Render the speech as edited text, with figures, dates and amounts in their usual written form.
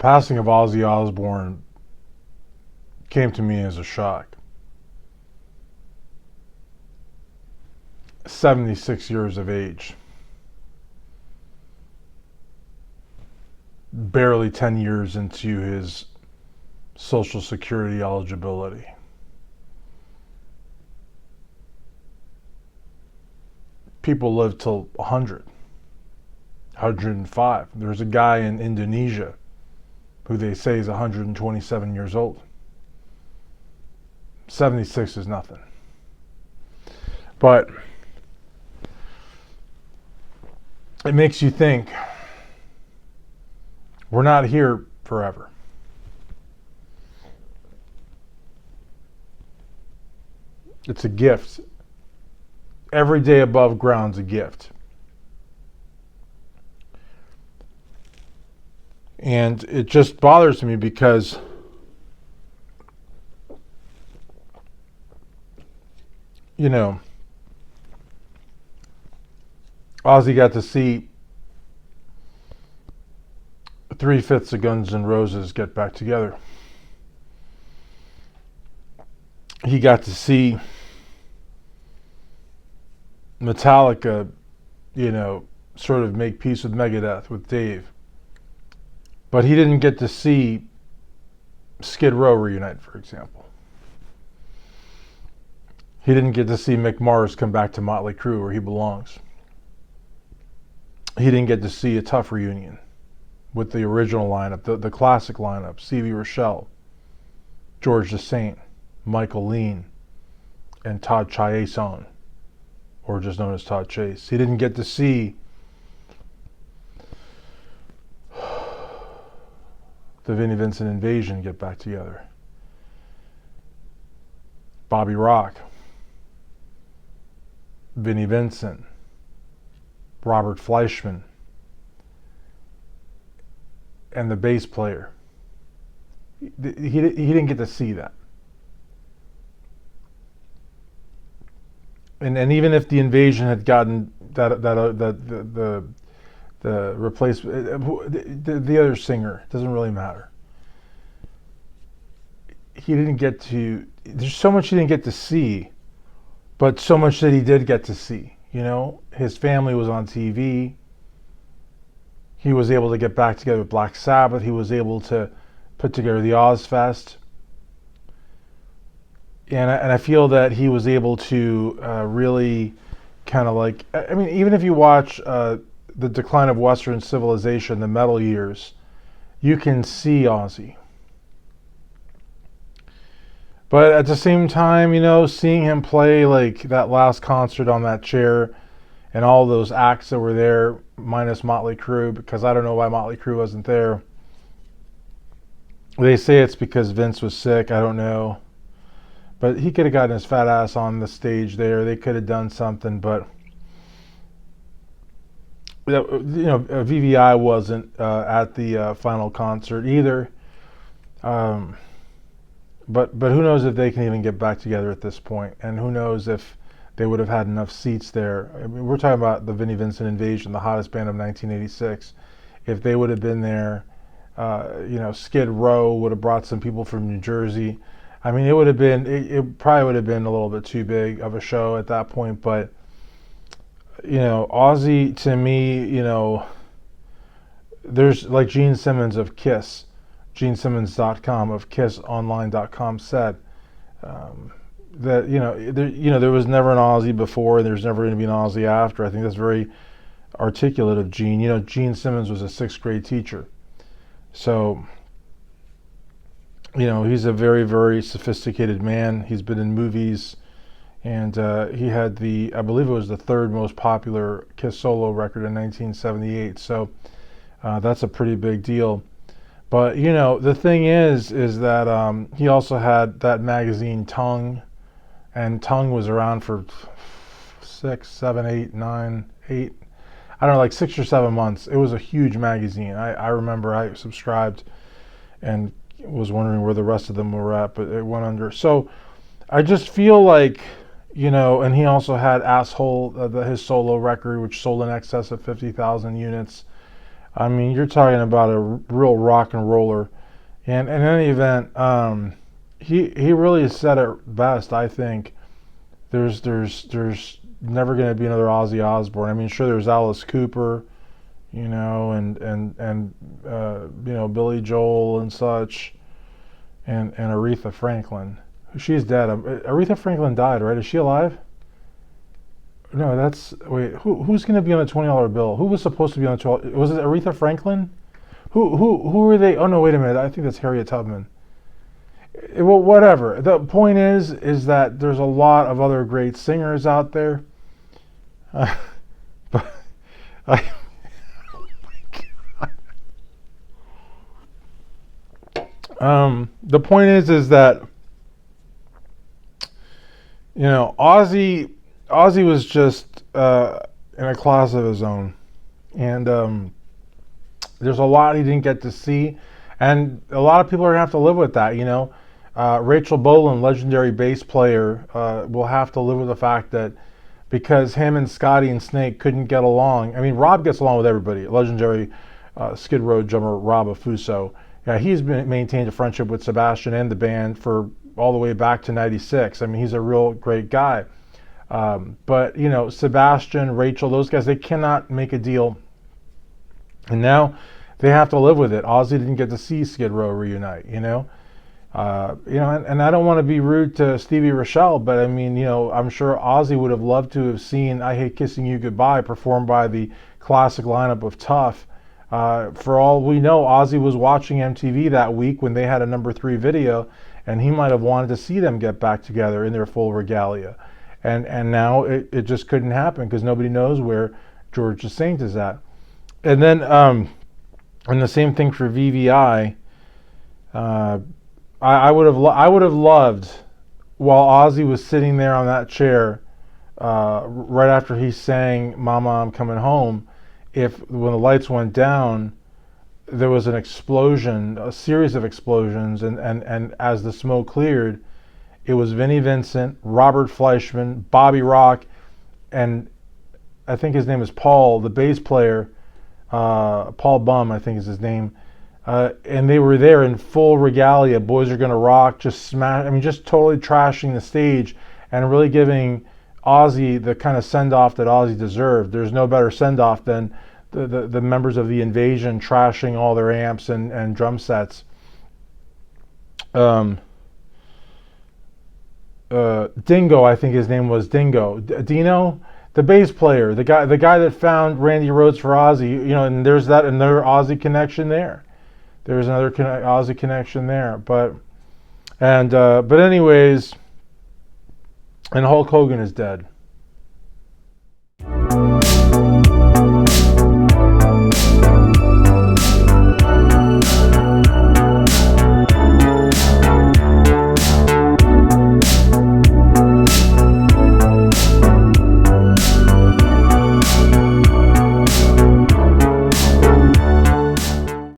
passing of Ozzy Osbourne came to me as a shock. 76 years of age. Barely 10 years into his Social Security eligibility. People live till 100, 105. There's a guy in Indonesia who they say is 127 years old. 76 is nothing. But it makes you think we're not here forever. It's a gift. Every day above ground's a gift. And it just bothers me because Ozzy got to see 3/5 of Guns N' Roses get back together. He got to see Metallica, sort of make peace with Megadeth, with Dave. But he didn't get to see Skid Row reunite, for example. He didn't get to see Mick Mars come back to Motley Crue, where he belongs. He didn't get to see a TUFF reunion with the original lineup, the classic lineup, C.V. Rochelle, George the Saint, Michael Lean, and Todd Chiasson, or just known as Todd Chase. He didn't get to see the Vinnie Vincent Invasion get back together. Bobby Rock, Vinnie Vincent, Robert Fleischman, and the bass player. He didn't get to see that. And even if the Invasion had gotten the replacement, the other singer, doesn't really matter. He didn't get to. There's so much he didn't get to see, but so much that he did get to see. His family was on TV. He was able to get back together with Black Sabbath. He was able to put together the Ozzfest. And I feel that he was able to really kind of even if you watch The Decline of Western Civilization, the metal years, you can see Ozzy. But at the same time, seeing him play that last concert on that chair and all those acts that were there, minus Motley Crue, because I don't know why Motley Crue wasn't there. They say it's because Vince was sick. I don't know. But he could have gotten his fat ass on the stage there. They could have done something, but VVI wasn't at the final concert either. But who knows if they can even get back together at this point, and who knows if they would have had enough seats there. I mean, we're talking about the Vinnie Vincent Invasion, the hottest band of 1986. If they would have been there, Skid Row would have brought some people from New Jersey. I mean, it would have been, it probably would have been a little bit too big of a show at that point, but, Ozzy, to me, there's like Gene Simmons of Kiss, GeneSimmons.com of KissOnline.com said, that, there was never an Ozzy before, and there's never going to be an Ozzy after. I think that's very articulate of Gene. Gene Simmons was a 6th grade teacher. So, he's a very, very sophisticated man. He's been in movies, and he had I believe it was the 3rd most popular Kiss solo record in 1978. So that's a pretty big deal. But, the thing is that he also had that magazine Tongue, and Tongue was around for 6, 7, 8, 9, 8, I don't know, like 6 or 7 months. It was a huge magazine. I remember I subscribed and was wondering where the rest of them were at, but it went under. So I just feel like, and he also had Asshole, his solo record, which sold in excess of 50,000 units. I mean, you're talking about a real rock and roller. And in any event, he really said it best. I think there's never going to be another Ozzy Osbourne. I mean, sure, there's Alice Cooper, and Billy Joel and such, and Aretha Franklin. She's dead. Aretha Franklin died, right? Is she alive? No, wait. Who's going to be on the $20 bill? Who was supposed to be on the 12? Was it Aretha Franklin? Who were they? Oh no, wait a minute. I think that's Harriet Tubman. Well, whatever. The point is that there's a lot of other great singers out there. But I, the point is that Ozzy was just in a class of his own, and there's a lot he didn't get to see, and a lot of people are gonna have to live with that. Rachel Bolan, legendary bass player, will have to live with the fact that because him and Scotty and Snake couldn't get along. I mean, Rob gets along with everybody. Legendary Skid Row drummer Rob Afuso. Yeah, he's maintained a friendship with Sebastian and the band for all the way back to '96. I mean, he's a real great guy. But Sebastian, Rachel, those guys, they cannot make a deal, and now they have to live with it. Ozzy didn't get to see Skid Row reunite. And I don't want to be rude to Stevie Rochelle, but I mean, I'm sure Ozzy would have loved to have seen "I Hate Kissing You Goodbye" performed by the classic lineup of TUFF. For all we know, Ozzy was watching MTV that week when they had a #3 video, and he might have wanted to see them get back together in their full regalia. And now it just couldn't happen because nobody knows where George the Saint is at. And then, and the same thing for VVI. I would have loved, while Ozzy was sitting there on that chair, right after he sang "Mama, I'm Coming Home," if when the lights went down, there was an explosion, a series of explosions, and as the smoke cleared, it was Vinnie Vincent, Robert Fleischman, Bobby Rock, and I think his name is Paul, the bass player, Paul Bum, I think is his name. And they were there in full regalia. Boys Are Gonna Rock, just totally trashing the stage and really giving Ozzy the kind of send-off that Ozzy deserved. There's no better send-off than the members of the Invasion trashing all their amps and drum sets. Dingo, I think his name was Dingo. Dino, the bass player, the guy that found Randy Rhoads for Ozzy, and there's another Ozzy connection there. There's another Ozzy connection there, but anyways, and Hulk Hogan is dead.